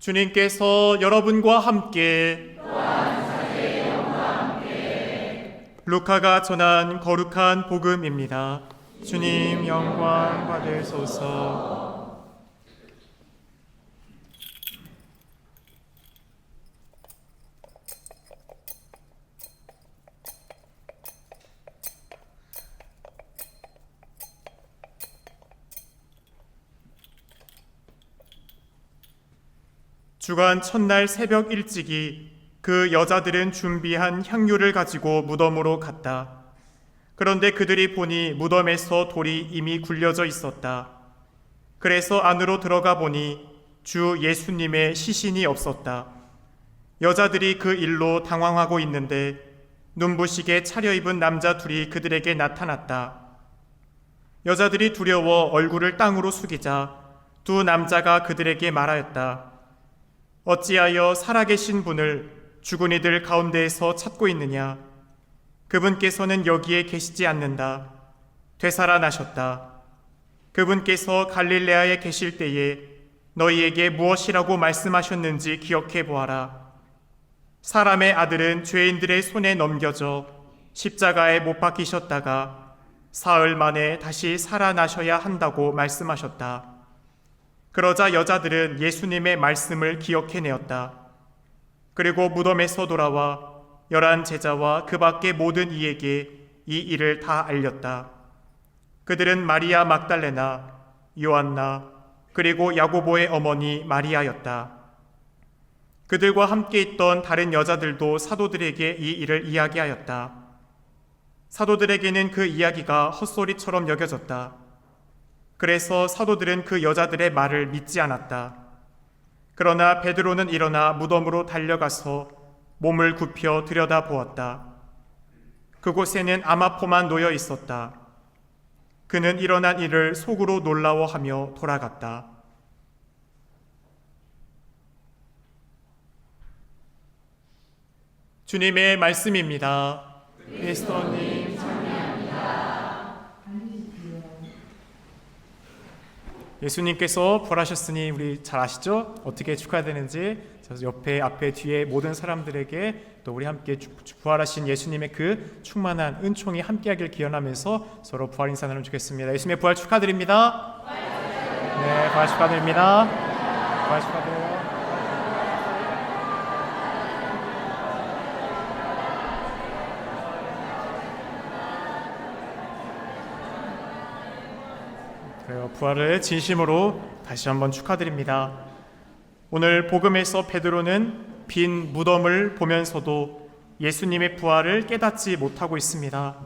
주님께서 여러분과 함께 루카가 전한 거룩한 복음입니다. 주님 영광 받으소서. 주간 첫날 새벽 일찍이 그 여자들은 준비한 향유를 가지고 무덤으로 갔다. 그런데 그들이 보니 무덤에서 돌이 이미 굴려져 있었다. 그래서 안으로 들어가 보니 주 예수님의 시신이 없었다. 여자들이 그 일로 당황하고 있는데 눈부시게 차려입은 남자 둘이 그들에게 나타났다. 여자들이 두려워 얼굴을 땅으로 숙이자 두 남자가 그들에게 말하였다. 어찌하여 살아계신 분을 죽은 이들 가운데에서 찾고 있느냐? 그분께서는 여기에 계시지 않는다. 되살아나셨다. 그분께서 갈릴레아에 계실 때에 너희에게 무엇이라고 말씀하셨는지 기억해 보아라. 사람의 아들은 죄인들의 손에 넘겨져 십자가에 못 박히셨다가 사흘 만에 다시 살아나셔야 한다고 말씀하셨다. 그러자 여자들은 예수님의 말씀을 기억해내었다. 그리고 무덤에서 돌아와 11 제자와 그 밖의 모든 이에게 이 일을 다 알렸다. 그들은 마리아 막달레나, 요한나, 그리고 야고보의 어머니 마리아였다. 그들과 함께 있던 다른 여자들도 사도들에게 이 일을 이야기하였다. 사도들에게는 그 이야기가 헛소리처럼 여겨졌다. 그래서 사도들은 그 여자들의 말을 믿지 않았다. 그러나 베드로는 일어나 무덤으로 달려가서 몸을 굽혀 들여다보았다. 그곳에는 아마포만 놓여 있었다. 그는 일어난 일을 속으로 놀라워하며 돌아갔다. 주님의 말씀입니다. 그리스도님 예수님께서 부활하셨으니 우리 잘 아시죠? 어떻게 축하해야 되는지. 옆에, 앞에, 뒤에 모든 사람들에게 또 우리 함께 부활하신 예수님의 그 충만한 은총이 함께하길 기원하면서 서로 부활 인사 나누면 좋겠습니다. 예수님의 부활 축하드립니다. 네, 부활 축하드립니다. 부활 축하드려요. 그래요. 부활을 진심으로 다시 한번 축하드립니다. 오늘 복음에서 베드로는 빈 무덤을 보면서도 예수님의 부활을 깨닫지 못하고 있습니다.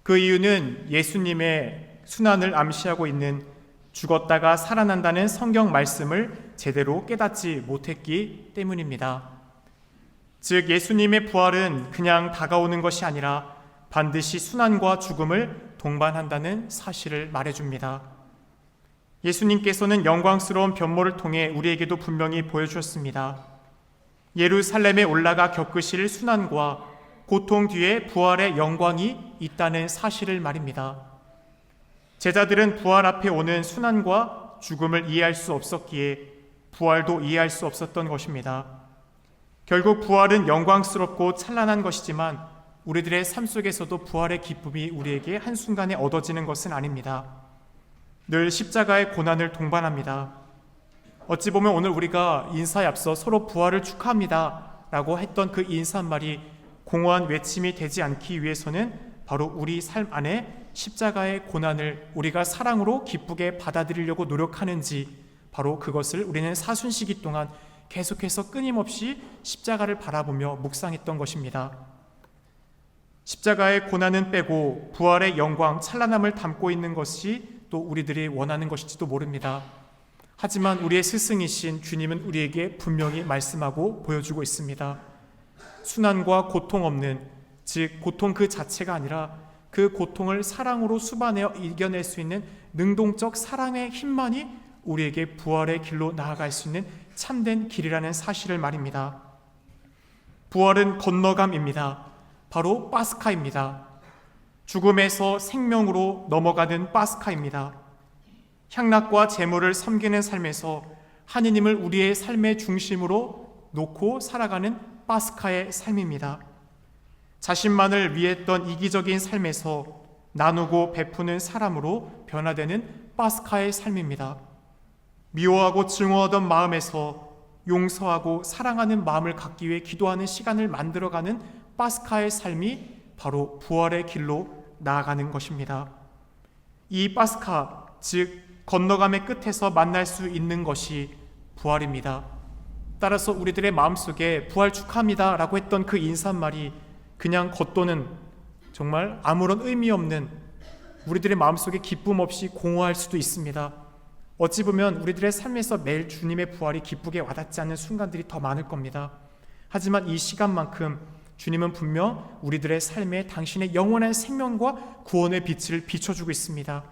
그 이유는 예수님의 순환을 암시하고 있는 죽었다가 살아난다는 성경 말씀을 제대로 깨닫지 못했기 때문입니다. 즉 예수님의 부활은 그냥 다가오는 것이 아니라 반드시 순환과 죽음을 동반한다는 사실을 말해줍니다. 예수님께서는 영광스러운 변모를 통해 우리에게도 분명히 보여주셨습니다. 예루살렘에 올라가 겪으실 순환과 고통 뒤에 부활의 영광이 있다는 사실을 말입니다. 제자들은 부활 앞에 오는 순환과 죽음을 이해할 수 없었기에 부활도 이해할 수 없었던 것입니다. 결국 부활은 영광스럽고 찬란한 것이지만 우리들의 삶 속에서도 부활의 기쁨이 우리에게 한순간에 얻어지는 것은 아닙니다. 늘 십자가의 고난을 동반합니다. 어찌 보면 오늘 우리가 인사에 앞서 서로 부활을 축하합니다 라고 했던 그 인사말이 공허한 외침이 되지 않기 위해서는 바로 우리 삶 안에 십자가의 고난을 우리가 사랑으로 기쁘게 받아들이려고 노력하는지, 바로 그것을 우리는 사순시기 동안 계속해서 끊임없이 십자가를 바라보며 묵상했던 것입니다. 십자가의 고난은 빼고 부활의 영광, 찬란함을 담고 있는 것이 또 우리들이 원하는 것일지도 모릅니다. 하지만 우리의 스승이신 주님은 우리에게 분명히 말씀하고 보여주고 있습니다. 순환과 고통 없는, 즉 고통 그 자체가 아니라 그 고통을 사랑으로 수반하여 이겨낼 수 있는 능동적 사랑의 힘만이 우리에게 부활의 길로 나아갈 수 있는 참된 길이라는 사실을 말입니다. 부활은 건너감입니다. 바로 파스카입니다. 죽음에서 생명으로 넘어가는 파스카입니다. 향락과 제물을 섬기는 삶에서 하느님을 우리의 삶의 중심으로 놓고 살아가는 파스카의 삶입니다. 자신만을 위했던 이기적인 삶에서 나누고 베푸는 사람으로 변화되는 파스카의 삶입니다. 미워하고 증오하던 마음에서 용서하고 사랑하는 마음을 갖기 위해 기도하는 시간을 만들어가는 파스카의 삶이 바로 부활의 길로 나아가는 것입니다. 이 파스카, 즉 건너감의 끝에서 만날 수 있는 것이 부활입니다. 따라서 우리들의 마음속에 부활 축하합니다 라고 했던 그 인사말이 그냥 겉도는 정말 아무런 의미 없는, 우리들의 마음속에 기쁨 없이 공허할 수도 있습니다. 어찌 보면 우리들의 삶에서 매일 주님의 부활이 기쁘게 와닿지 않는 순간들이 더 많을 겁니다. 하지만 이 시간만큼 주님은 분명 우리들의 삶에 당신의 영원한 생명과 구원의 빛을 비춰주고 있습니다.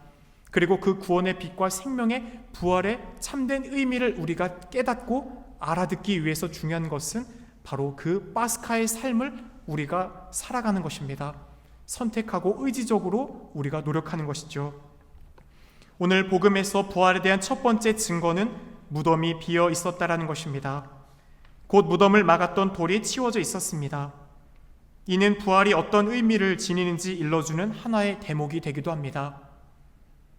그리고 그 구원의 빛과 생명의 부활의 참된 의미를 우리가 깨닫고 알아듣기 위해서 중요한 것은 바로 그 파스카의 삶을 우리가 살아가는 것입니다. 선택하고 의지적으로 우리가 노력하는 것이죠. 오늘 복음에서 부활에 대한 첫 번째 증거는 무덤이 비어 있었다라는 것입니다. 곧 무덤을 막았던 돌이 치워져 있었습니다. 이는 부활이 어떤 의미를 지니는지 일러주는 하나의 대목이 되기도 합니다.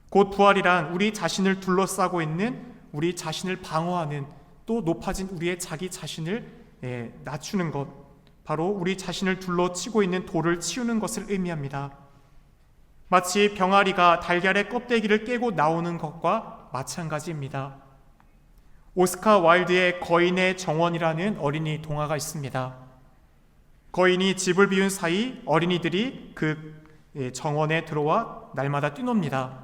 곧 부활이란 우리 자신을 둘러싸고 있는, 우리 자신을 방어하는, 또 높아진 우리의 자기 자신을 낮추는 것, 바로 우리 자신을 둘러치고 있는 돌을 치우는 것을 의미합니다. 마치 병아리가 달걀의 껍데기를 깨고 나오는 것과 마찬가지입니다. 오스카 와일드의 거인의 정원이라는 어린이 동화가 있습니다. 거인이 집을 비운 사이 어린이들이 그 정원에 들어와 날마다 뛰놉니다.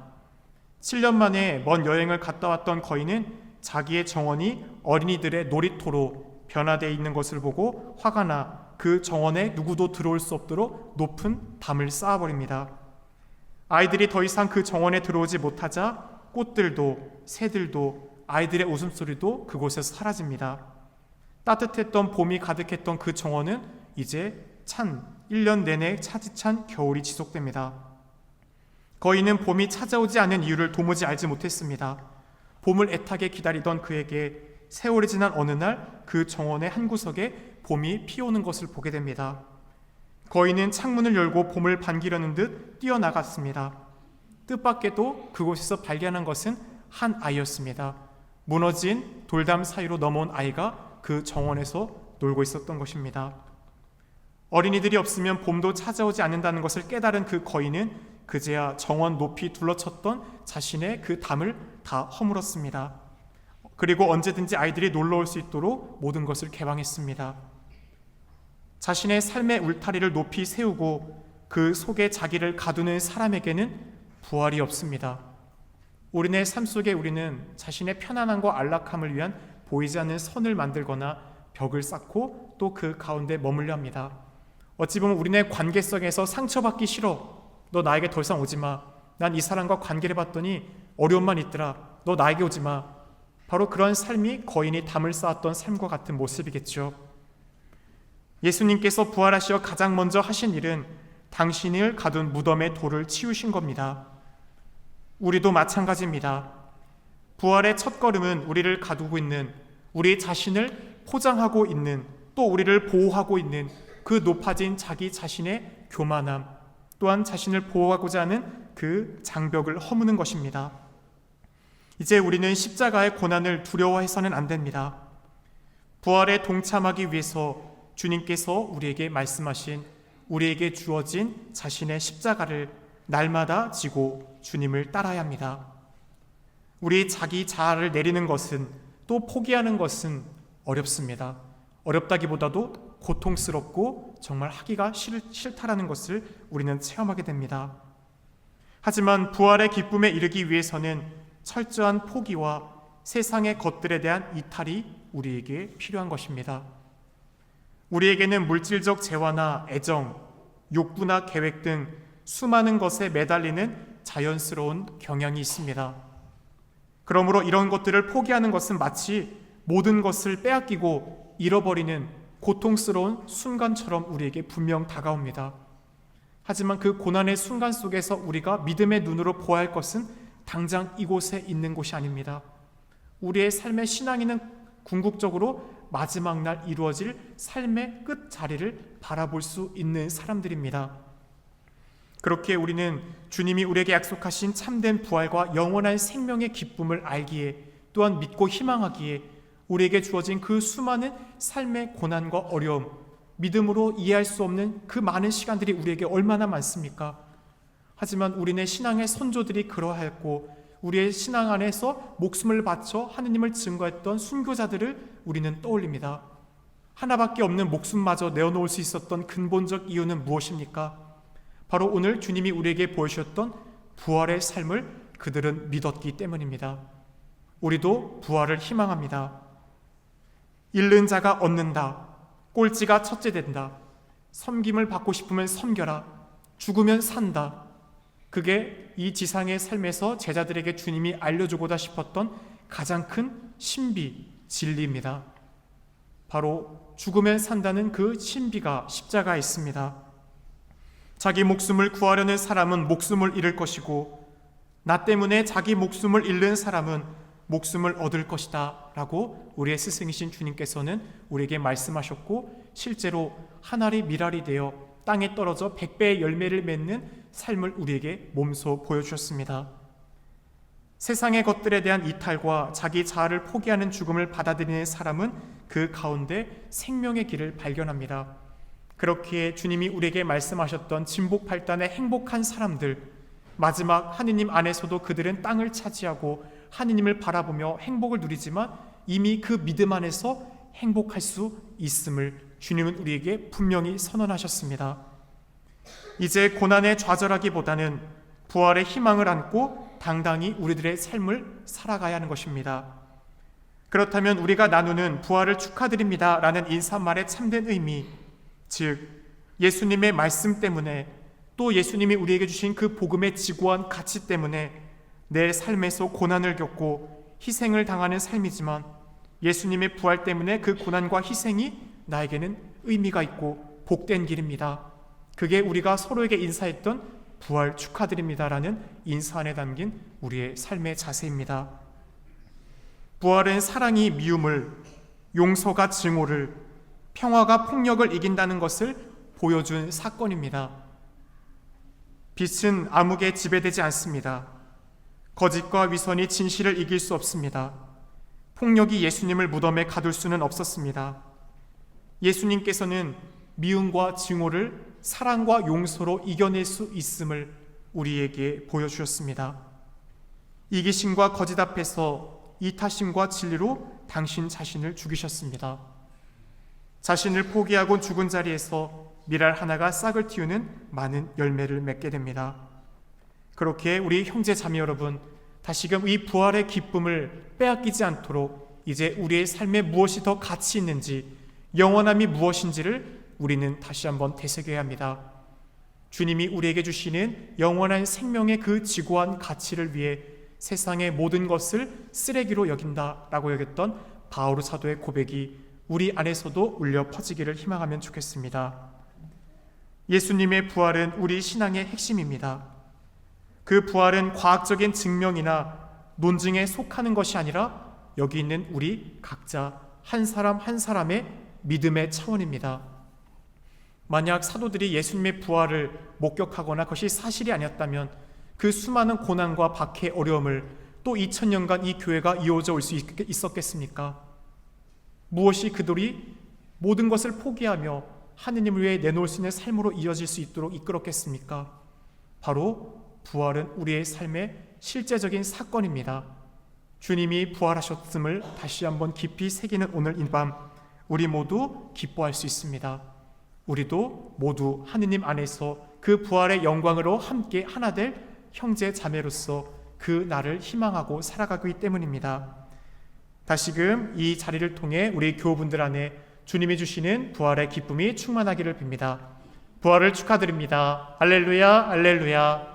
7년 만에 먼 여행을 갔다 왔던 거인은 자기의 정원이 어린이들의 놀이터로 변화되어 있는 것을 보고 화가 나 그 정원에 누구도 들어올 수 없도록 높은 담을 쌓아버립니다. 아이들이 더 이상 그 정원에 들어오지 못하자 꽃들도 새들도 아이들의 웃음소리도 그곳에서 사라집니다. 따뜻했던 봄이 가득했던 그 정원은 이제 1년 내내 차디찬 겨울이 지속됩니다. 거인은 봄이 찾아오지 않은 이유를 도무지 알지 못했습니다. 봄을 애타게 기다리던 그에게 세월이 지난 어느 날 그 정원의 한 구석에 봄이 피어오는 것을 보게 됩니다. 거인은 창문을 열고 봄을 반기려는 듯 뛰어나갔습니다. 뜻밖에도 그곳에서 발견한 것은 한 아이였습니다. 무너진 돌담 사이로 넘어온 아이가 그 정원에서 놀고 있었던 것입니다. 어린이들이 없으면 봄도 찾아오지 않는다는 것을 깨달은 그 거인은 그제야 정원 높이 둘러쳤던 자신의 그 담을 다 허물었습니다. 그리고 언제든지 아이들이 놀러올 수 있도록 모든 것을 개방했습니다. 자신의 삶의 울타리를 높이 세우고 그 속에 자기를 가두는 사람에게는 부활이 없습니다. 우리네 삶 속에 우리는 자신의 편안함과 안락함을 위한 보이지 않는 선을 만들거나 벽을 쌓고 또 그 가운데 머물려 합니다. 어찌 보면 우리네 관계성에서 상처받기 싫어. 너 나에게 더 이상 오지 마. 난 이 사람과 관계를 봤더니 어려움만 있더라. 너 나에게 오지 마. 바로 그런 삶이 거인이 담을 쌓았던 삶과 같은 모습이겠죠. 예수님께서 부활하시어 가장 먼저 하신 일은 당신을 가둔 무덤의 돌을 치우신 겁니다. 우리도 마찬가지입니다. 부활의 첫걸음은 우리를 가두고 있는, 우리 자신을 포장하고 있는, 또 우리를 보호하고 있는 그 높아진 자기 자신의 교만함, 또한 자신을 보호하고자 하는 그 장벽을 허무는 것입니다. 이제 우리는 십자가의 고난을 두려워해서는 안 됩니다. 부활에 동참하기 위해서 주님께서 우리에게 말씀하신, 우리에게 주어진 자신의 십자가를 날마다 지고 주님을 따라야 합니다. 우리 자기 자아를 내리는 것은, 또 포기하는 것은 어렵습니다. 어렵다기보다도 고통스럽고 정말 하기가 싫다라는 것을 우리는 체험하게 됩니다. 하지만 부활의 기쁨에 이르기 위해서는 철저한 포기와 세상의 것들에 대한 이탈이 우리에게 필요한 것입니다. 우리에게는 물질적 재화나 애정, 욕구나 계획 등 수많은 것에 매달리는 자연스러운 경향이 있습니다. 그러므로 이런 것들을 포기하는 것은 마치 모든 것을 빼앗기고 잃어버리는 고통스러운 순간처럼 우리에게 분명 다가옵니다. 하지만 그 고난의 순간 속에서 우리가 믿음의 눈으로 보아야 할 것은 당장 이곳에 있는 곳이 아닙니다. 우리의 삶의 신앙인은 궁극적으로 마지막 날 이루어질 삶의 끝 자리를 바라볼 수 있는 사람들입니다. 그렇게 우리는 주님이 우리에게 약속하신 참된 부활과 영원한 생명의 기쁨을 알기에, 또한 믿고 희망하기에 우리에게 주어진 그 수많은 삶의 고난과 어려움, 믿음으로 이해할 수 없는 그 많은 시간들이 우리에게 얼마나 많습니까? 하지만 우리네 신앙의 선조들이 그러하였고, 우리의 신앙 안에서 목숨을 바쳐 하느님을 증거했던 순교자들을 우리는 떠올립니다. 하나밖에 없는 목숨마저 내어놓을 수 있었던 근본적 이유는 무엇입니까? 바로 오늘 주님이 우리에게 보여주셨던 부활의 삶을 그들은 믿었기 때문입니다. 우리도 부활을 희망합니다. 잃는 자가 얻는다. 꼴찌가 첫째 된다. 섬김을 받고 싶으면 섬겨라. 죽으면 산다. 그게 이 지상의 삶에서 제자들에게 주님이 알려주고자 싶었던 가장 큰 신비, 진리입니다. 바로 죽으면 산다는 그 신비가 십자가에 있습니다. 자기 목숨을 구하려는 사람은 목숨을 잃을 것이고, 나 때문에 자기 목숨을 잃는 사람은 목숨을 얻을 것이다 라고 우리의 스승이신 주님께서는 우리에게 말씀하셨고, 실제로 한 알이 밀알이 되어 땅에 떨어져 100배의 열매를 맺는 삶을 우리에게 몸소 보여주셨습니다. 세상의 것들에 대한 이탈과 자기 자아를 포기하는 죽음을 받아들이는 사람은 그 가운데 생명의 길을 발견합니다. 그렇기에 주님이 우리에게 말씀하셨던 진복팔단의 행복한 사람들, 마지막 하느님 안에서도 그들은 땅을 차지하고 하느님을 바라보며 행복을 누리지만 이미 그 믿음 안에서 행복할 수 있음을 주님은 우리에게 분명히 선언하셨습니다. 이제 고난에 좌절하기보다는 부활의 희망을 안고 당당히 우리들의 삶을 살아가야 하는 것입니다. 그렇다면 우리가 나누는 부활을 축하드립니다 라는 인사말의 참된 의미, 즉 예수님의 말씀 때문에, 또 예수님이 우리에게 주신 그 복음의 지고한 가치 때문에 내 삶에서 고난을 겪고 희생을 당하는 삶이지만, 예수님의 부활 때문에 그 고난과 희생이 나에게는 의미가 있고 복된 길입니다. 그게 우리가 서로에게 인사했던 부활 축하드립니다라는 인사 안에 담긴 우리의 삶의 자세입니다. 부활은 사랑이 미움을, 용서가 증오를, 평화가 폭력을 이긴다는 것을 보여준 사건입니다. 빛은 암흑에 지배되지 않습니다. 거짓과 위선이 진실을 이길 수 없습니다. 폭력이 예수님을 무덤에 가둘 수는 없었습니다. 예수님께서는 미움과 증오를 사랑과 용서로 이겨낼 수 있음을 우리에게 보여주셨습니다. 이기심과 거짓 앞에서 이타심과 진리로 당신 자신을 죽이셨습니다. 자신을 포기하고 죽은 자리에서 밀알 하나가 싹을 틔우는 많은 열매를 맺게 됩니다. 그렇게 우리 형제 자매 여러분, 다시금 이 부활의 기쁨을 빼앗기지 않도록 이제 우리의 삶에 무엇이 더 가치 있는지, 영원함이 무엇인지를 우리는 다시 한번 되새겨야 합니다. 주님이 우리에게 주시는 영원한 생명의 그 지고한 가치를 위해 세상의 모든 것을 쓰레기로 여긴다라고 여겼던 바오로 사도의 고백이 우리 안에서도 울려 퍼지기를 희망하면 좋겠습니다. 예수님의 부활은 우리 신앙의 핵심입니다. 그 부활은 과학적인 증명이나 논증에 속하는 것이 아니라 여기 있는 우리 각자 한 사람 한 사람의 믿음의 차원입니다. 만약 사도들이 예수님의 부활을 목격하거나 그것이 사실이 아니었다면 그 수많은 고난과 박해, 어려움을 또 2000년간 이 교회가 이어져 올 수 있었겠습니까? 무엇이 그들이 모든 것을 포기하며 하느님을 위해 내놓을 수 있는 삶으로 이어질 수 있도록 이끌었겠습니까? 바로 부활은 우리의 삶의 실제적인 사건입니다. 주님이 부활하셨음을 다시 한번 깊이 새기는 오늘 이 밤, 우리 모두 기뻐할 수 있습니다. 우리도 모두 하느님 안에서 그 부활의 영광으로 함께 하나 될 형제 자매로서 그 날을 희망하고 살아가기 때문입니다. 다시금 이 자리를 통해 우리 교우분들 안에 주님이 주시는 부활의 기쁨이 충만하기를 빕니다. 부활을 축하드립니다. 할렐루야, 할렐루야.